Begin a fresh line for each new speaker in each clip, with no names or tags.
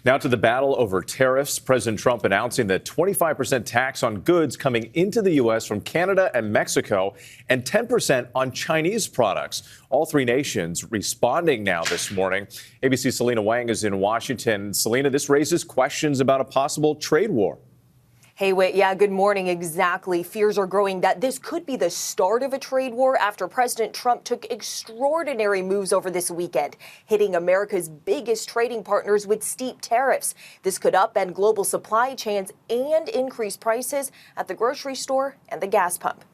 Now to the battle over tariffs. President Trump announcing the 25% tax on goods coming into the U.S. from Canada and Mexico and 10% on Chinese products. All three nations responding now this morning. ABC's Selina Wang is in Washington. Selina, this raises questions about a possible trade war.
Hey, Whit, yeah, good morning. Exactly. Fears are growing that this could be the start of a trade war after President Trump took extraordinary moves over this weekend, hitting America's biggest trading partners with steep tariffs. This could upend global supply chains and increase prices at the grocery store and the gas pump.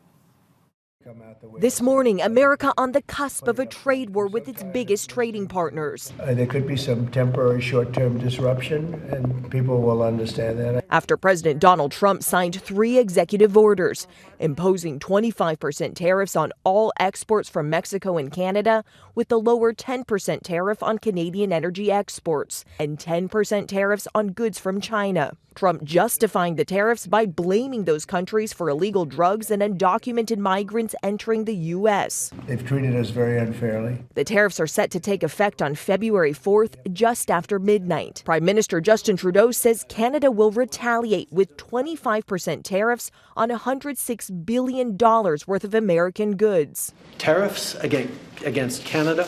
This morning, America on the cusp of a trade war with its biggest trading partners.
There could be some temporary short-term disruption, and people will understand that.
After President Donald Trump signed 3 executive orders imposing 25% tariffs on all exports from Mexico and Canada, with the lower 10% tariff on Canadian energy exports and 10% tariffs on goods from China. Trump justifying the tariffs by blaming those countries for illegal drugs and undocumented migrants entering the U.S.
They've treated us very unfairly.
The tariffs are set to take effect on February 4th, just after midnight. Prime Minister Justin Trudeau says Canada will retaliate with 25% tariffs on $106 billion worth of American goods.
Tariffs against Canada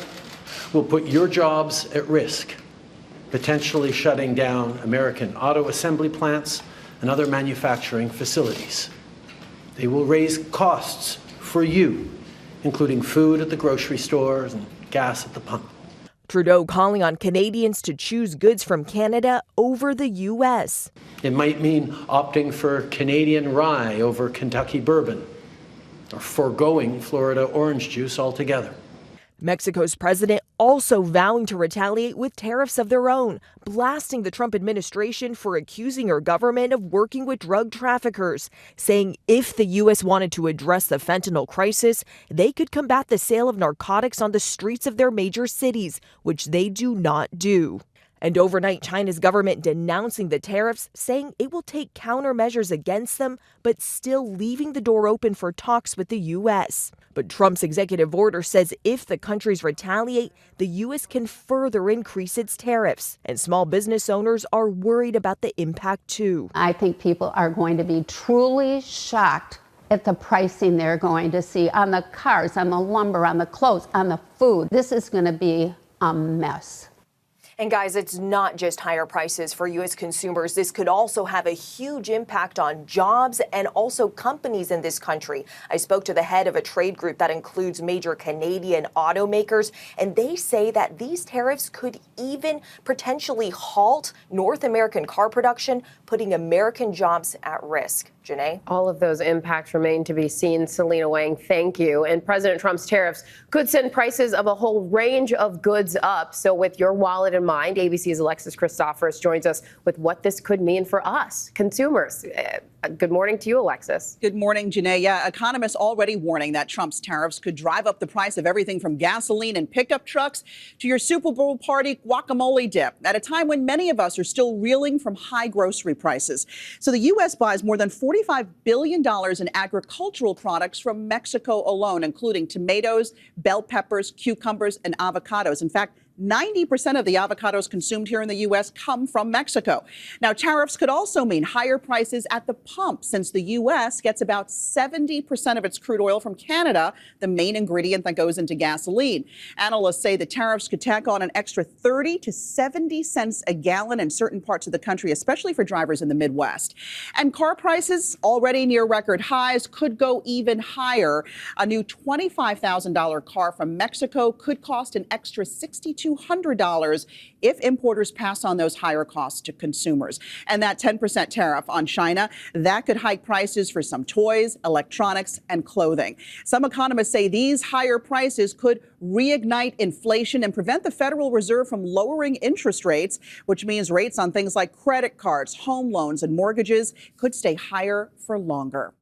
will put your jobs at risk, potentially shutting down American auto assembly plants and other manufacturing facilities. They will raise costs for you, including food at the grocery stores and gas at the pump.
Trudeau calling on Canadians to choose goods from Canada over the U.S.
It might mean opting for Canadian rye over Kentucky bourbon, or foregoing Florida orange juice altogether.
Mexico's president also vowing to retaliate with tariffs of their own, blasting the Trump administration for accusing her government of working with drug traffickers, saying if the U.S. wanted to address the fentanyl crisis, they could combat the sale of narcotics on the streets of their major cities, which they do not do. And overnight, China's government denouncing the tariffs, saying it will take countermeasures against them, but still leaving the door open for talks with the U.S. But Trump's executive order says if the countries retaliate, the U.S. can further increase its tariffs. And small business owners are worried about the impact, too.
I think people are going to be truly shocked at the pricing they're going to see on the cars, on the lumber, on the clothes, on the food. This is going to be a mess.
And guys, it's not just higher prices for U.S. consumers. This could also have a huge impact on jobs and also companies in this country. I spoke to the head of a trade group that includes major Canadian automakers, and they say that these tariffs could even potentially halt North American car production, putting American jobs at risk. Janae?
All of those impacts remain to be seen. Selina Wang, thank you. And President Trump's tariffs could send prices of a whole range of goods up. So with your wallet in mind, ABC's Alexis Christoforous joins us with what this could mean for us, consumers. Good morning to you, Alexis.
Good morning, Janae. Yeah, economists already warning that Trump's tariffs could drive up the price of everything from gasoline and pickup trucks to your Super Bowl party guacamole dip at a time when many of us are still reeling from high grocery prices. So the U.S. buys more than $45 billion in agricultural products from Mexico alone, including tomatoes, bell peppers, cucumbers, and avocados. In fact, 90% of the avocados consumed here in the U.S. come from Mexico. Now, tariffs could also mean higher prices at the pump, since the U.S. gets about 70% of its crude oil from Canada, the main ingredient that goes into gasoline. Analysts say the tariffs could tack on an extra 30 to 70 cents a gallon in certain parts of the country, especially for drivers in the Midwest. And car prices, already near record highs, could go even higher. A new $25,000 car from Mexico could cost an extra $6,200 if importers pass on those higher costs to consumers. And that 10% tariff on China, that could hike prices for some toys, electronics, and clothing. Some economists say these higher prices could reignite inflation and prevent the Federal Reserve from lowering interest rates, which means rates on things like credit cards, home loans, and mortgages could stay higher for longer.